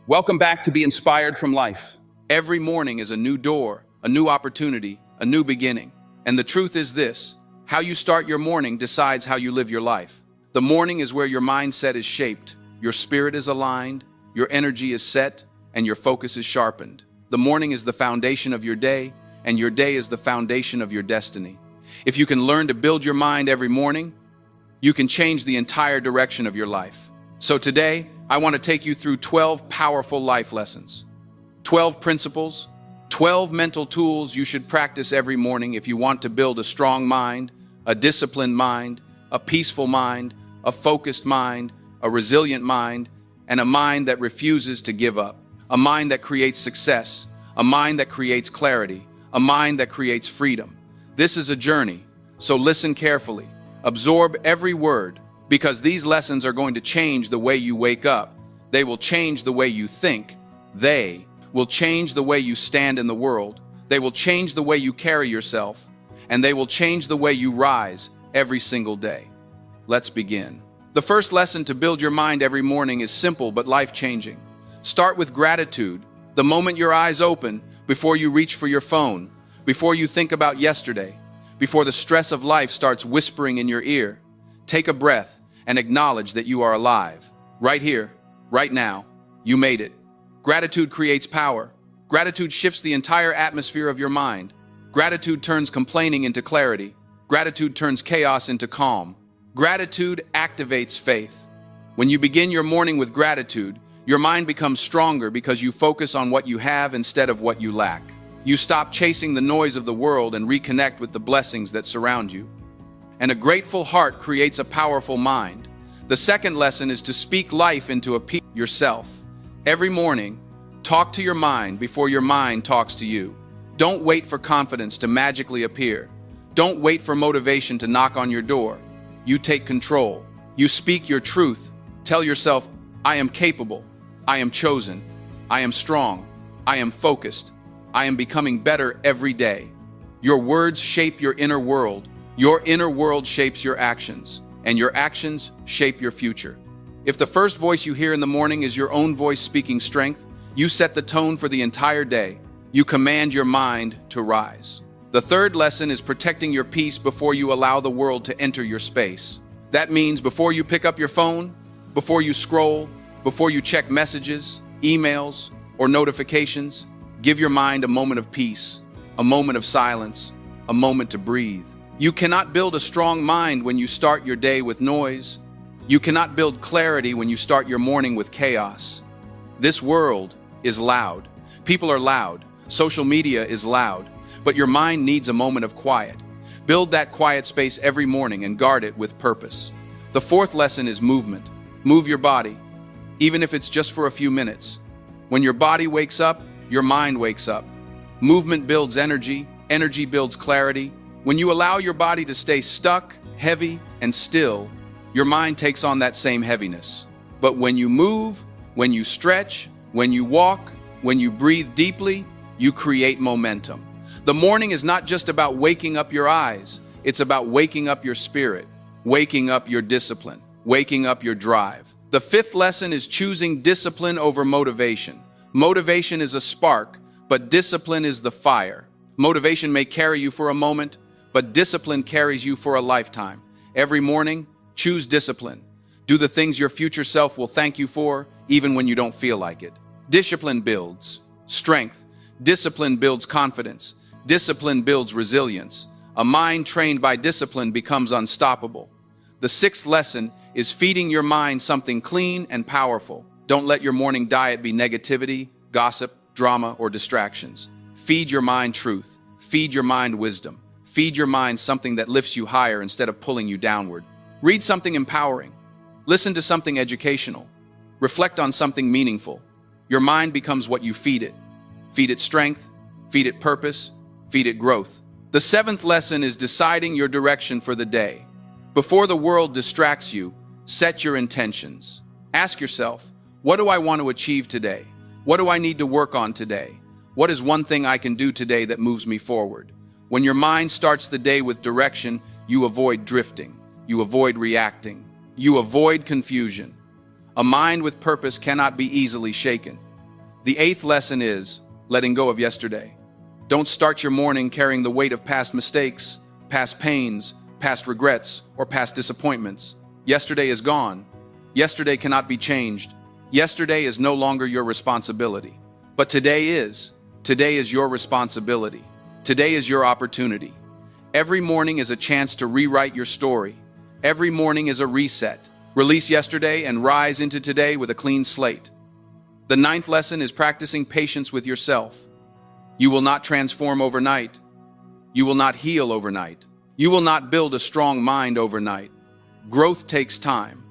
Welcome back to Be Inspired from Life. Every morning is a new door, a new opportunity, a new beginning. And the truth is this: how you start your morning decides how you live your life. The morning is where your mindset is shaped, your spirit is aligned, your energy is set, and your focus is sharpened. The morning is the foundation of your day, and your day is the foundation of your destiny. If you can learn to build your mind every morning, you can change the entire direction of your life. So today, I want to take you through 12 powerful life lessons, 12 principles, 12 mental tools you should practice every morning if you want to build a strong mind, a disciplined mind, a peaceful mind, a focused mind, a resilient mind, and a mind that refuses to give up, a mind that creates success, a mind that creates clarity, a mind that creates freedom. This is a journey, so listen carefully, absorb every word, because these lessons are going to change the way you wake up. They will change the way you think. They will change the way you stand in the world. They will change the way you carry yourself. And they will change the way you rise every single day. Let's begin. The first lesson to build your mind every morning is simple but life-changing. Start with gratitude. The moment your eyes open, before you reach for your phone, before you think about yesterday, before the stress of life starts whispering in your ear, take a breath and acknowledge that you are alive. Right here, right now, you made it. Gratitude creates power. Gratitude shifts the entire atmosphere of your mind. Gratitude turns complaining into clarity. Gratitude turns chaos into calm. Gratitude activates faith. When you begin your morning with gratitude, your mind becomes stronger because you focus on what you have instead of what you lack. You stop chasing the noise of the world and reconnect with the blessings that surround you. And a grateful heart creates a powerful mind. The second lesson is to speak life into yourself. Every morning, talk to your mind before your mind talks to you. Don't wait for confidence to magically appear. Don't wait for motivation to knock on your door. You take control. You speak your truth. Tell yourself, I am capable. I am chosen. I am strong. I am focused. I am becoming better every day. Your words shape your inner world. Your inner world shapes your actions, and your actions shape your future. If the first voice you hear in the morning is your own voice speaking strength, you set the tone for the entire day. You command your mind to rise. The third lesson is protecting your peace before you allow the world to enter your space. That means before you pick up your phone, before you scroll, before you check messages, emails, or notifications, give your mind a moment of peace, a moment of silence, a moment to breathe. You cannot build a strong mind when you start your day with noise. You cannot build clarity when you start your morning with chaos. This world is loud. People are loud. Social media is loud. But your mind needs a moment of quiet. Build that quiet space every morning and guard it with purpose. The fourth lesson is movement. Move your body, even if it's just for a few minutes. When your body wakes up, your mind wakes up. Movement builds energy. Energy builds clarity. When you allow your body to stay stuck, heavy, and still, your mind takes on that same heaviness. But when you move, when you stretch, when you walk, when you breathe deeply, you create momentum. The morning is not just about waking up your eyes. It's about waking up your spirit, waking up your discipline, waking up your drive. The fifth lesson is choosing discipline over motivation. Motivation is a spark, but discipline is the fire. Motivation may carry you for a moment, but discipline carries you for a lifetime. Every morning, choose discipline. Do the things your future self will thank you for, even when you don't feel like it. Discipline builds strength. Discipline builds confidence. Discipline builds resilience. A mind trained by discipline becomes unstoppable. The sixth lesson is feeding your mind something clean and powerful. Don't let your morning diet be negativity, gossip, drama, or distractions. Feed your mind truth. Feed your mind wisdom. Feed your mind something that lifts you higher instead of pulling you downward. Read something empowering. Listen to something educational. Reflect on something meaningful. Your mind becomes what you feed it. Feed it strength. Feed it purpose. Feed it growth. The seventh lesson is deciding your direction for the day. Before the world distracts you, set your intentions. Ask yourself, what do I want to achieve today? What do I need to work on today? What is one thing I can do today that moves me forward? When your mind starts the day with direction, you avoid drifting. You avoid reacting. You avoid confusion. A mind with purpose cannot be easily shaken. The eighth lesson is letting go of yesterday. Don't start your morning carrying the weight of past mistakes, past pains, past regrets, or past disappointments. Yesterday is gone. Yesterday cannot be changed. Yesterday is no longer your responsibility. But today is. Today is your responsibility. Today is your opportunity. Every morning is a chance to rewrite your story. Every morning is a reset. Release yesterday and rise into today with a clean slate. The ninth lesson is practicing patience with yourself. You will not transform overnight. You will not heal overnight. You will not build a strong mind overnight. Growth takes time.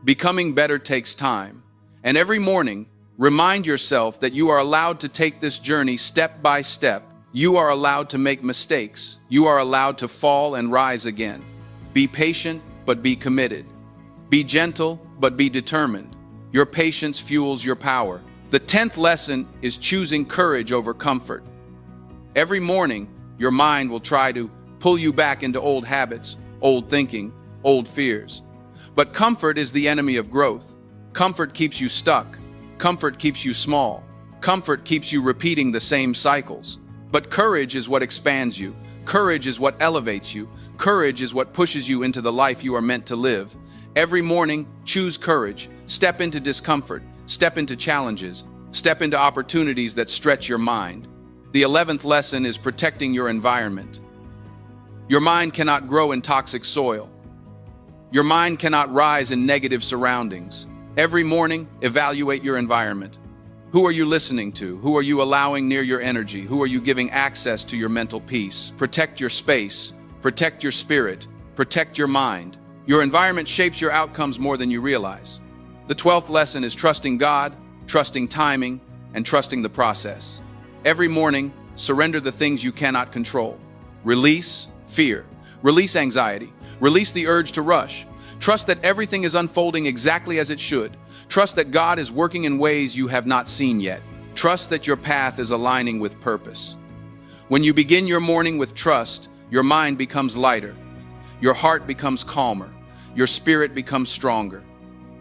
Becoming better takes time. And every morning, remind yourself that you are allowed to take this journey step by step. You are allowed to make mistakes. You are allowed to fall and rise again. Be patient, but be committed. Be gentle, but be determined. Your patience fuels your power. The 10th lesson is choosing courage over comfort. Every morning, your mind will try to pull you back into old habits, old thinking, old fears. But comfort is the enemy of growth. Comfort keeps you stuck. Comfort keeps you small. Comfort keeps you repeating the same cycles. But courage is what expands you. Courage is what elevates you. Courage is what pushes you into the life you are meant to live. Every morning, choose courage. Step into discomfort. Step into challenges. Step into opportunities that stretch your mind. The 11th lesson is protecting your environment. Your mind cannot grow in toxic soil. Your mind cannot rise in negative surroundings. Every morning, evaluate your environment. Who are you listening to? Who are you allowing near your energy? Who are you giving access to your mental peace? Protect your space. Protect your spirit. Protect your mind. Your environment shapes your outcomes more than you realize. The 12th lesson is trusting God, trusting timing, and trusting the process. Every morning, surrender the things you cannot control. Release fear. Release anxiety. Release the urge to rush. Trust that everything is unfolding exactly as it should. Trust that God is working in ways you have not seen yet. Trust that your path is aligning with purpose. When you begin your morning with trust, your mind becomes lighter. Your heart becomes calmer. Your spirit becomes stronger.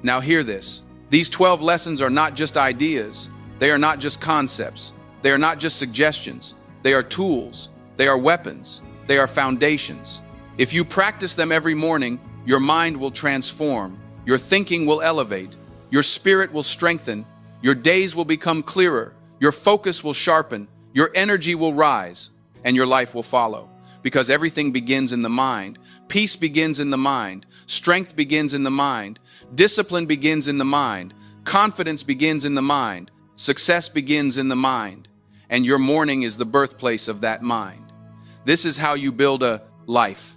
Now hear this. These 12 lessons are not just ideas. They are not just concepts. They are not just suggestions. They are tools. They are weapons. They are foundations. If you practice them every morning, your mind will transform. Your thinking will elevate. Your spirit will strengthen. Your days will become clearer. Your focus will sharpen. Your energy will rise. And your life will follow. Because everything begins in the mind. Peace begins in the mind. Strength begins in the mind. Discipline begins in the mind. Confidence begins in the mind. Success begins in the mind. And your morning is the birthplace of that mind. This is how you build a life.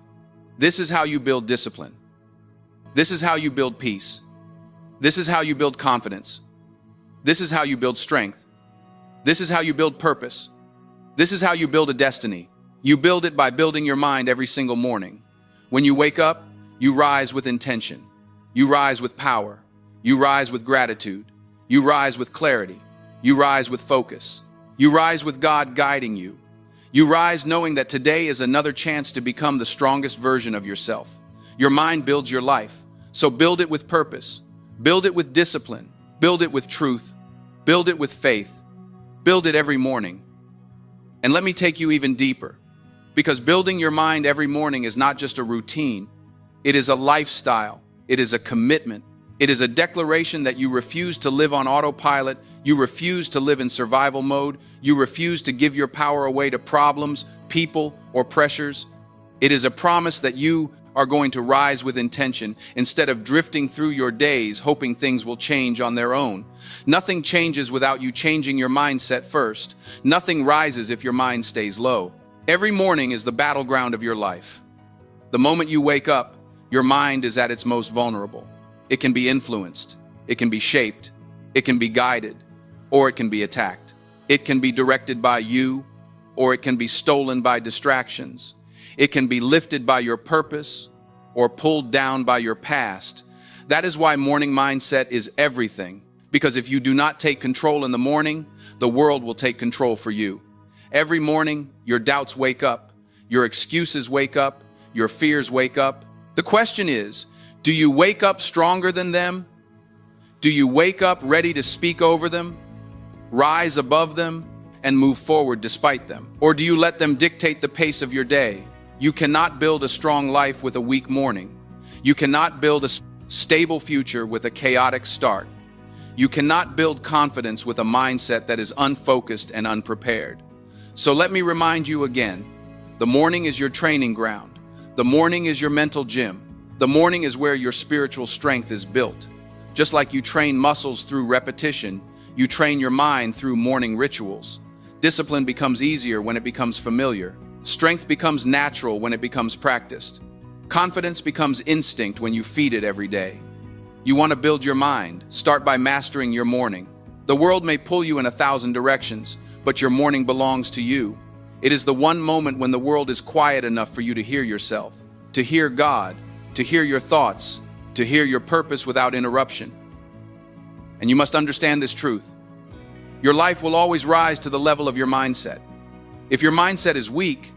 This is how you build discipline. This is how you build peace. This is how you build confidence. This is how you build strength. This is how you build purpose. This is how you build a destiny. You build it by building your mind every single morning. When you wake up, you rise with intention. You rise with power. You rise with gratitude. You rise with clarity. You rise with focus. You rise with God guiding you. You rise knowing that today is another chance to become the strongest version of yourself. Your mind builds your life, so build it with purpose. Build it with discipline. Build it with truth. Build it with faith. Build it every morning. And let me take you even deeper, because building your mind every morning is not just a routine. It is a lifestyle. It is a commitment. It is a declaration that you refuse to live on autopilot. You refuse to live in survival mode. You refuse to give your power away to problems, people, or pressures. It is a promise that you are going to rise with intention instead of drifting through your days hoping things will change on their own. Nothing changes without you changing your mindset first. Nothing rises if your mind stays low. Every morning is the battleground of your life. The moment you wake up, your mind is at its most vulnerable. It can be influenced, it can be shaped, it can be guided, or it can be attacked. It can be directed by you, or it can be stolen by distractions. It can be lifted by your purpose, or pulled down by your past. That is why morning mindset is everything, because if you do not take control in the morning, the world will take control for you. Every morning, your doubts wake up, your excuses wake up, your fears wake up. The question is, do you wake up stronger than them? Do you wake up ready to speak over them? rise above them, and move forward despite them? Or do you let them dictate the pace of your day? You cannot build a strong life with a weak morning. You cannot build a stable future with a chaotic start. You cannot build confidence with a mindset that is unfocused and unprepared. So let me remind you again, the morning is your training ground. The morning is your mental gym. The morning is where your spiritual strength is built. Just like you train muscles through repetition, you train your mind through morning rituals. Discipline becomes easier when it becomes familiar. Strength becomes natural when it becomes practiced. Confidence becomes instinct when you feed it every day. You want to build your mind? Start by mastering your morning. The world may pull you in 1,000 directions, but your morning belongs to you. It is the one moment when the world is quiet enough for you to hear yourself, to hear God, to hear your thoughts, to hear your purpose without interruption. And you must understand this truth. Your life will always rise to the level of your mindset. If your mindset is weak,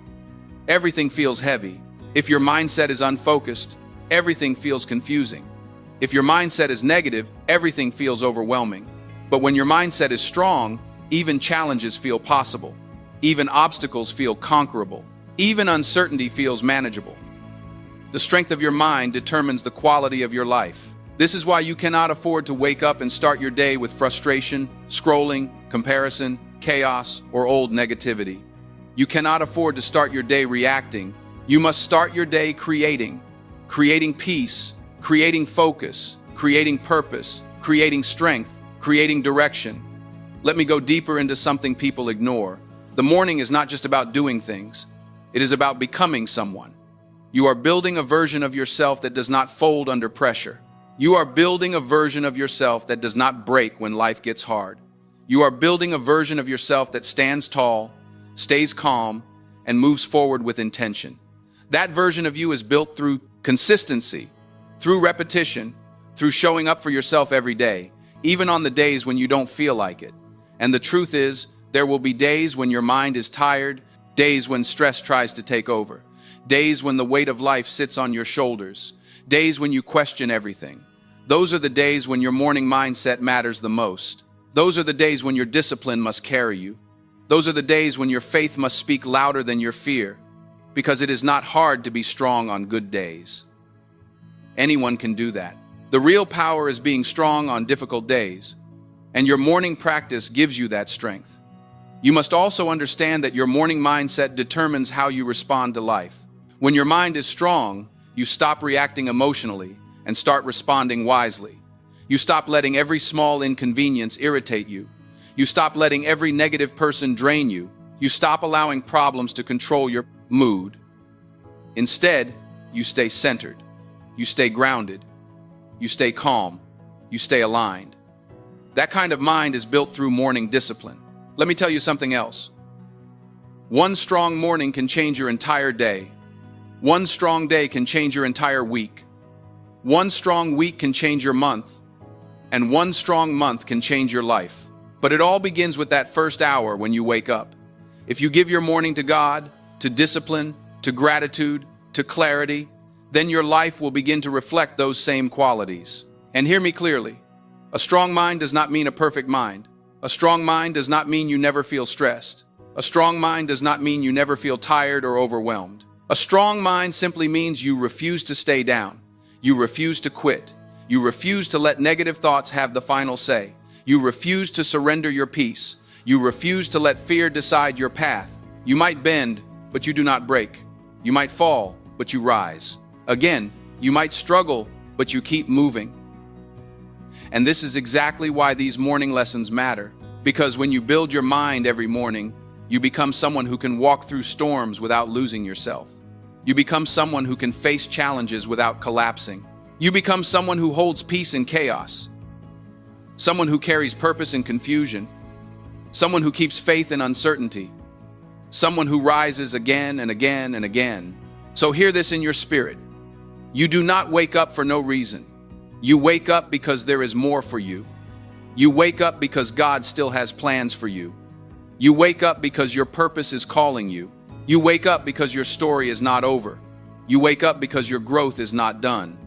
everything feels heavy. If your mindset is unfocused, everything feels confusing. If your mindset is negative, everything feels overwhelming. But when your mindset is strong, even challenges feel possible. Even obstacles feel conquerable. Even uncertainty feels manageable. The strength of your mind determines the quality of your life. This is why you cannot afford to wake up and start your day with frustration, scrolling, comparison, chaos, or old negativity. You cannot afford to start your day reacting. You must start your day creating peace, creating focus, creating purpose, creating strength, creating direction. Let me go deeper into something people ignore. The morning is not just about doing things. It is about becoming someone. You are building a version of yourself that does not fold under pressure. You are building a version of yourself that does not break when life gets hard. You are building a version of yourself that stands tall, stays calm, and moves forward with intention. That version of you is built through consistency, through repetition, through showing up for yourself every day, even on the days when you don't feel like it. And the truth is, there will be days when your mind is tired, days when stress tries to take over, days when the weight of life sits on your shoulders, days when you question everything. Those are the days when your morning mindset matters the most. Those are the days when your discipline must carry you. Those are the days when your faith must speak louder than your fear, because it is not hard to be strong on good days. Anyone can do that. The real power is being strong on difficult days, and your morning practice gives you that strength. You must also understand that your morning mindset determines how you respond to life. When your mind is strong, you stop reacting emotionally and start responding wisely. You stop letting every small inconvenience irritate you. You stop letting every negative person drain you. You stop allowing problems to control your mood. Instead, you stay centered. You stay grounded. You stay calm. You stay aligned. That kind of mind is built through morning discipline. Let me tell you something else. One strong morning can change your entire day. One strong day can change your entire week. One strong week can change your month. And one strong month can change your life. But it all begins with that first hour when you wake up. If you give your morning to God, to discipline, to gratitude, to clarity, then your life will begin to reflect those same qualities. And hear me clearly. A strong mind does not mean a perfect mind. A strong mind does not mean you never feel stressed. A strong mind does not mean you never feel tired or overwhelmed. A strong mind simply means you refuse to stay down. You refuse to quit. You refuse to let negative thoughts have the final say. You refuse to surrender your peace. You refuse to let fear decide your path. You might bend, but you do not break. You might fall, but you rise. Again, you might struggle, but you keep moving. And this is exactly why these morning lessons matter. Because when you build your mind every morning, you become someone who can walk through storms without losing yourself. You become someone who can face challenges without collapsing. You become someone who holds peace in chaos. Someone who carries purpose in confusion. Someone who keeps faith in uncertainty. Someone who rises again and again and again. So hear this in your spirit. You do not wake up for no reason. You wake up because there is more for you. You wake up because God still has plans for you. You wake up because your purpose is calling you. You wake up because your story is not over. You wake up because your growth is not done.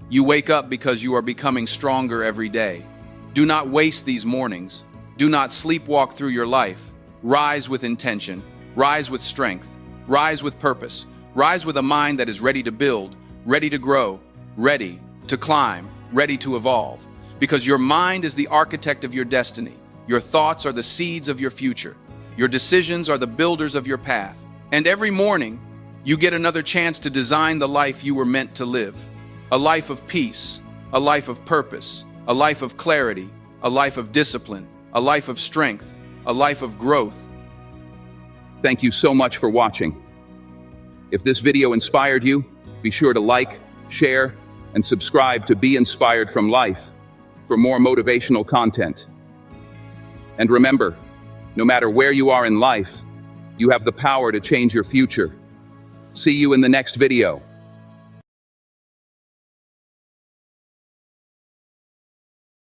You wake up because you are becoming stronger every day. Do not waste these mornings. Do not sleepwalk through your life. Rise with intention. Rise with strength. Rise with purpose. Rise with a mind that is ready to build, ready to grow, ready to climb, ready to evolve. Because your mind is the architect of your destiny. Your thoughts are the seeds of your future. Your decisions are the builders of your path. And every morning, you get another chance to design the life you were meant to live. A life of peace, a life of purpose, a life of clarity, a life of discipline, a life of strength, a life of growth. Thank you so much for watching. If this video inspired you, be sure to like, share, and subscribe to Be Inspired from Life for more motivational content. And remember, no matter where you are in life, you have the power to change your future. See you in the next video.